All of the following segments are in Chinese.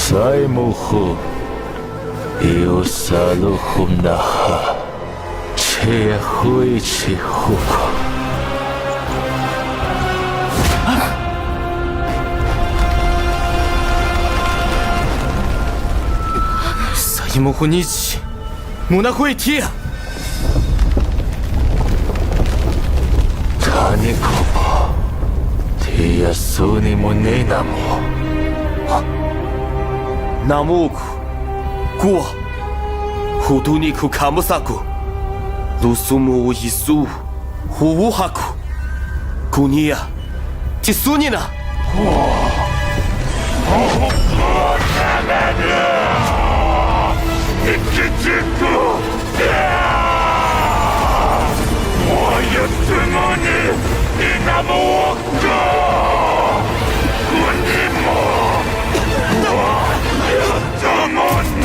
再幕后有啥路红那哈，切会切后果。サイモホニチ、モナホイティア。谷子も手やそうにもねえなも。ナモーク、ゴア、ホトニクカムサク、ロソモイス、ホウハク、コニヤ、ティソニナ。我要怎么你？你那么我哥，你么？我要怎么你？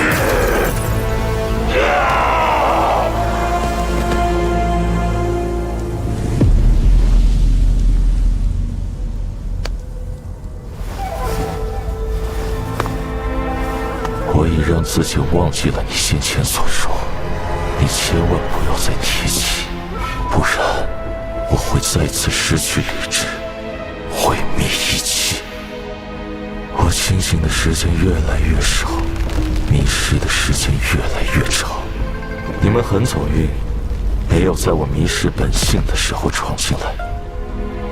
我已让自己忘记了你先前所说，你千万不要再提起，不然我会再次失去理智，毁灭一切。我清醒的时间越来越少，迷失的时间越来越长。你们很走运，没有在我迷失本性的时候闯进来。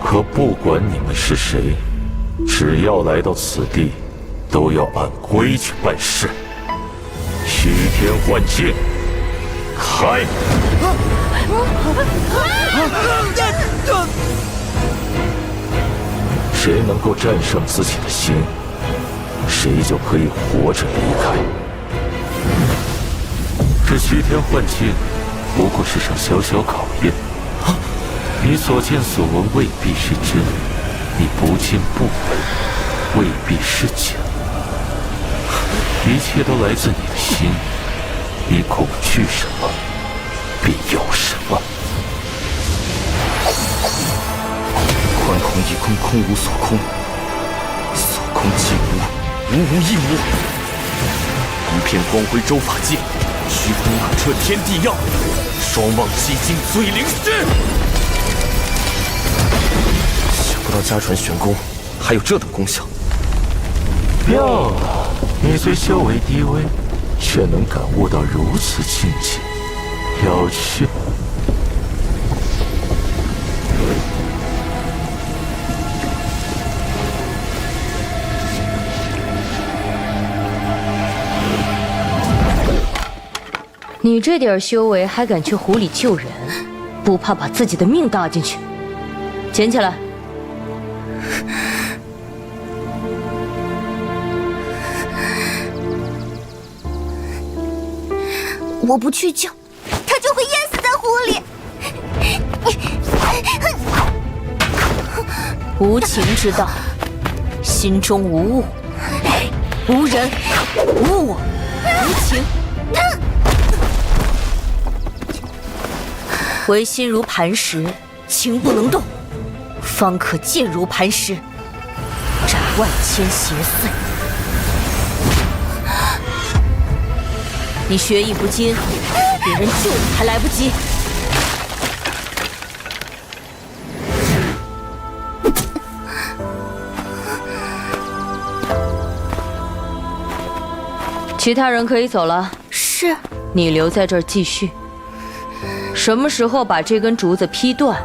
可不管你们是谁，只要来到此地，都要按规矩办事。虚天幻境，开！谁能够战胜自己的心，谁就可以活着离开。这虚天幻境不过是场小小考验，你所见所闻未必是真，你不见不闻未必是假。一切都来自你的心，你恐惧什么，便有什么。宽空一空，空无所空，所空即无，无无亦无。一片光辉周法界，虚空马车天地要，双望西经最灵师。想不到家传玄功还有这等功效。妙啊！你虽修为低微，却能感悟到如此境界，有趣。你这点修为还敢去湖里救人，不怕把自己的命搭进去？捡起来。我不去救，他就会淹死在湖里。无情之道，心中无物，无人，无我，无情。唯心如磐石，情不能动，方可剑如磐石，斩万千邪祟。你学艺不精，别人救你还来不及。其他人可以走了。是。你留在这儿继续。什么时候把这根竹子劈断，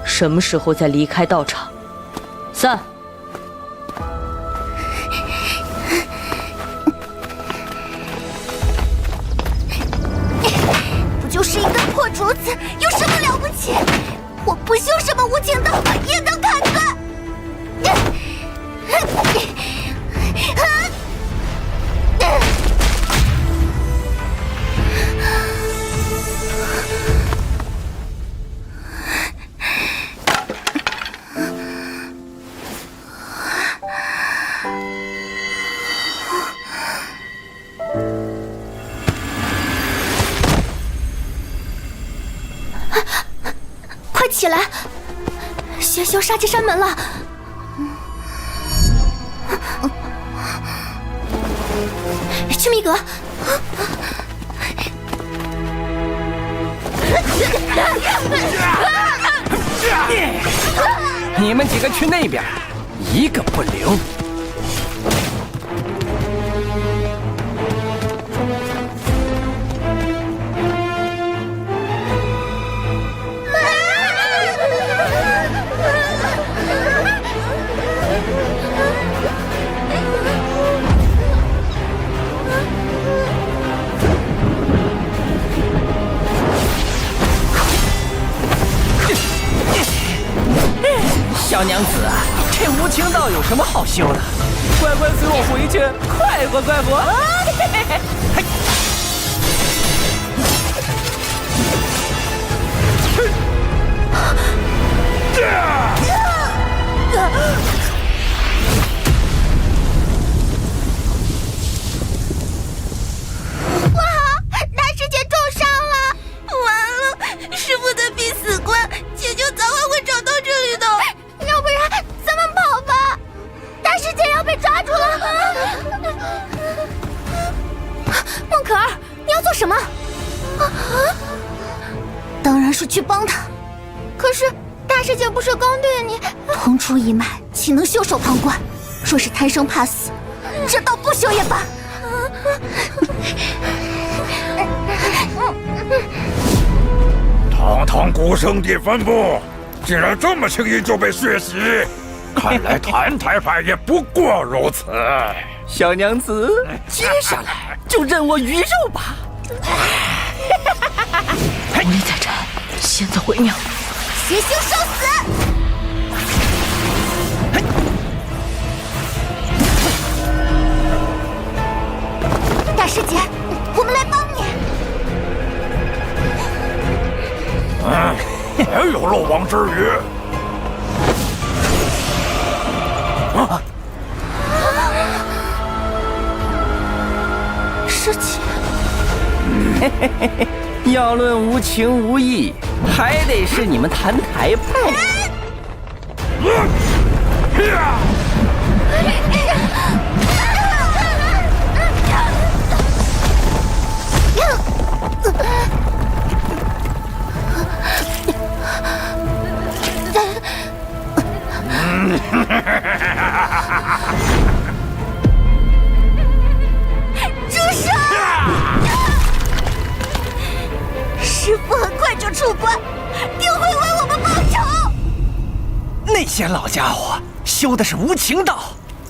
什么时候再离开道场。散。就是一根破竹子，有什么了不起？我不修什么无情道，也能砍断。快起来！邪修杀进山门了。去密阁。你们几个去那边，一个不留。小娘子，这无情道有什么好修的？乖乖随我回去，快活快活！不好，大师姐重伤了！完了，师傅的必死关，姐就早晚会找到这里的。要不然咱们跑吧，大师姐要被抓住了。孟可儿，你要做什么？当然是去帮他。可是大师姐不是刚对你同出一脉，岂能袖手旁观？若是贪生怕死，这道不修也罢。堂堂古圣地分部，竟然这么轻易就被血洗，看来谭台派也不过如此。小娘子，接下来就任我鱼肉吧。无力再战，现在回庙。邪星受死！大师姐，我们来帮你。没有漏网之鱼。师姐，要论无情无义，还得是你们谭台派。住手！师傅很快就出关，定会为我们报仇。那些老家伙修的是无情道，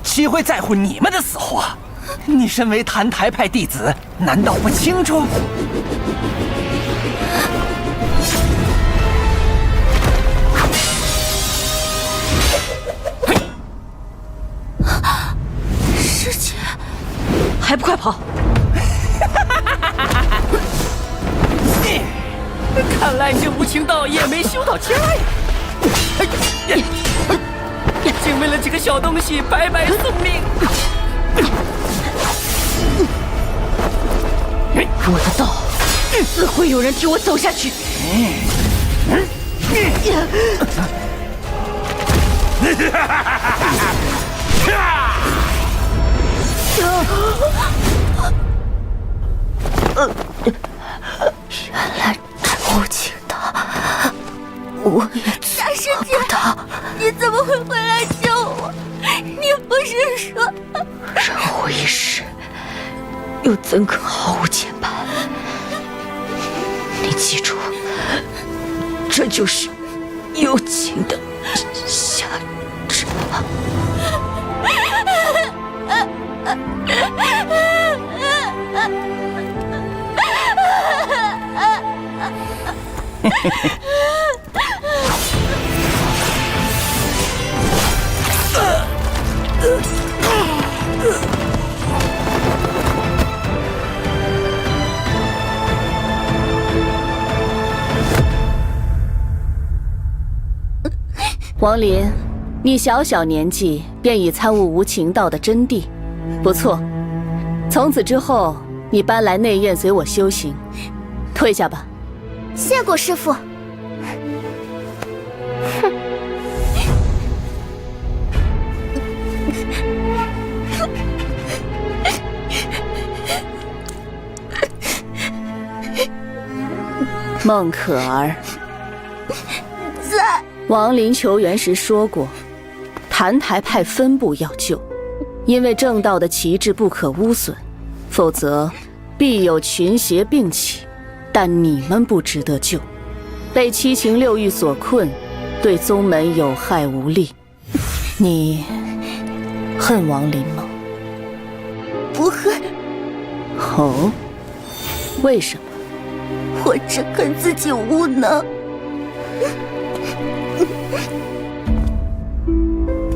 岂会在乎你们的死活？你身为谭台派弟子，难道不清楚？师姐，还不快跑！看来这无情道也没修到家呀！竟为了几个小东西白白送命！我的道，自会有人替我走下去。原来这无情道，我也大师姐，你怎么会回来救我？你不是说人活一世，又怎可毫无牵绊？你记住，这就是有情的下场。王林，你小小年纪便已参悟无情道的真谛，不错。从此之后，你搬来内院随我修行，退下吧。谢过师父。孟可儿，在亡灵求援时说过，澹台派分部要救，因为正道的旗帜不可污损，否则必有群邪并起。但你们不值得救，被七情六欲所困，对宗门有害无利。你恨亡灵吗？不恨。哦，为什么？我只恨自己无能。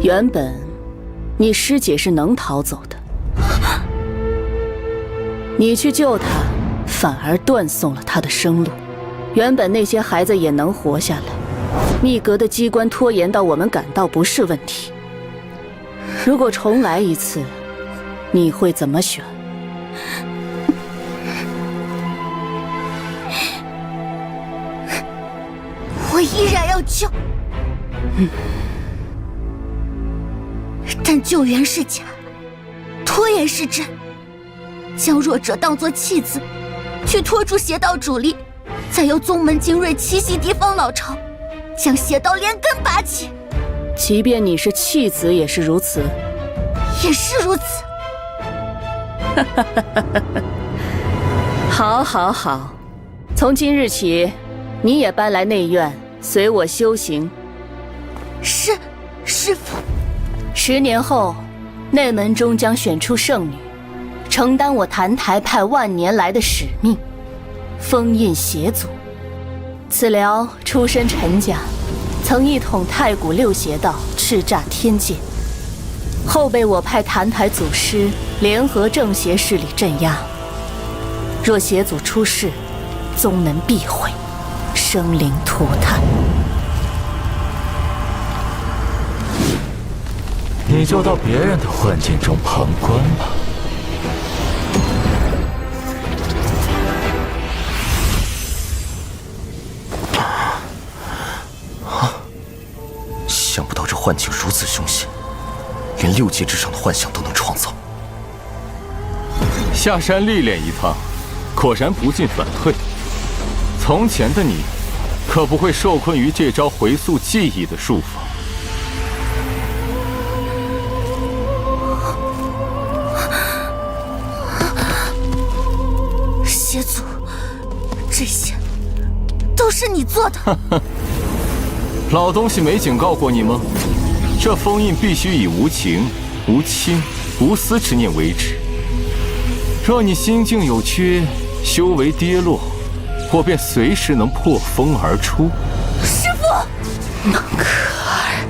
原本你师姐是能逃走的，你去救她，反而断送了她的生路。原本那些孩子也能活下来，密阁的机关拖延到我们赶到不是问题。如果重来一次，你会怎么选？我依然要救。但救援是假，拖延是真。将弱者当作弃子，去拖住邪道主力，再由宗门精锐奇袭敌方老巢，将邪道连根拔起。即便你是弃子，也是如此。也是如此。好，好，好，从今日起，你也搬来内院，随我修行。是，师父。10年后，内门中将选出圣女，承担我澹台派万年来的使命，封印邪祖。此寮出身陈家，曾一统太古6邪道，叱咤天界。后被我派澹台祖师联合正邪势力镇压。若邪祖出世，宗门必毁，生灵涂炭。你就到别人的幻境中旁观吧。想不到这幻境如此凶险，连6阶之上的幻象都能创造。下山历练一趟，果然不进反退。从前的你，可不会受困于这招回溯记忆的术法。邪祖，这些都是你做的。老东西没警告过你吗？这封印必须以无情、无亲、无私之念为止。若你心境有缺，修为跌落，我便随时能破封而出。师父，孟可儿，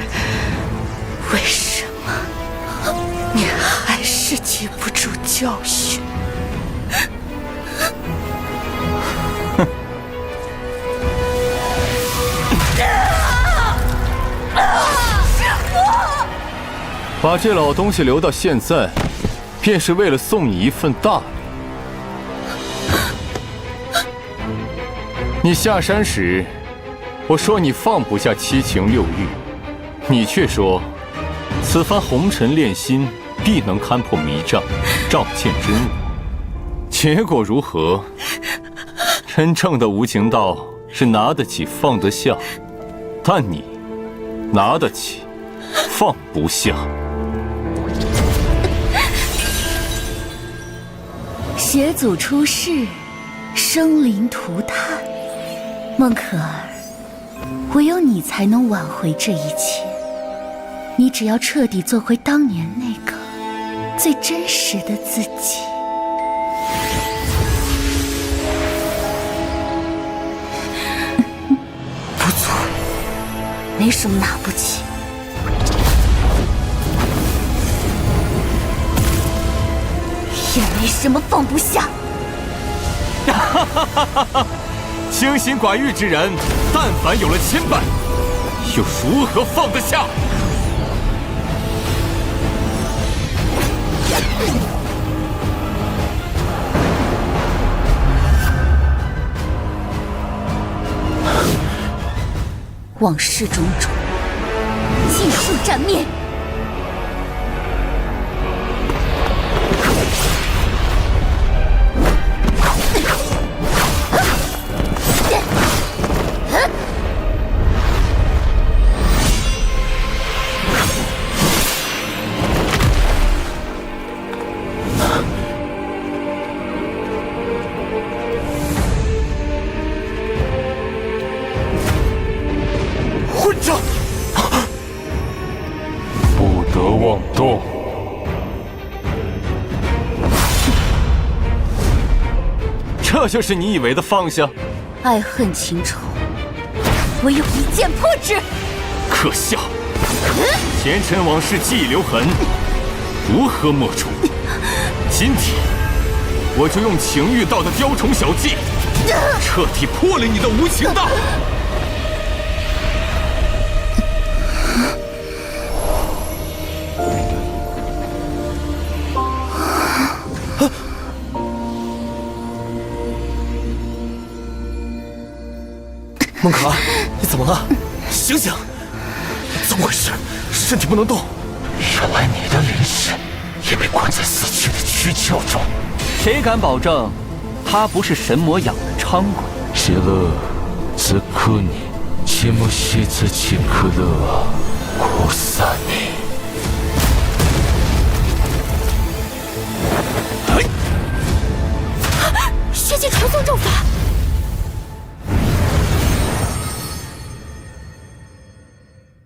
为什么你还是记不住教训？把这老东西留到现在，便是为了送你一份大礼。你下山时，我说你放不下七情六欲，你却说此番红尘炼心，必能勘破迷障，照见真我。结果如何？真正的无情道是拿得起放得下，但你拿得起放不下。邪祖出世，生灵涂炭。孟可儿，唯有你才能挽回这一切。你只要彻底做回当年那个最真实的自己。不错，没什么拿不起。也没什么放不下。清心寡欲之人，但凡有了牵绊，又如何放得下？往事种种，尽数斩灭。这就是你以为的放下？爱恨情仇，唯有一剑破之。可笑！前尘往事记忆留痕，如何抹除？今天我就用情欲道的雕虫小技，彻底破了你的无情道。孟可儿，你怎么了？醒醒！怎么回事？身体不能动。原来你的灵识也被关在死去的躯壳中。谁敢保证，他不是神魔养的伥鬼？谢了，兹科尼，切莫西兹切克勒，扩散。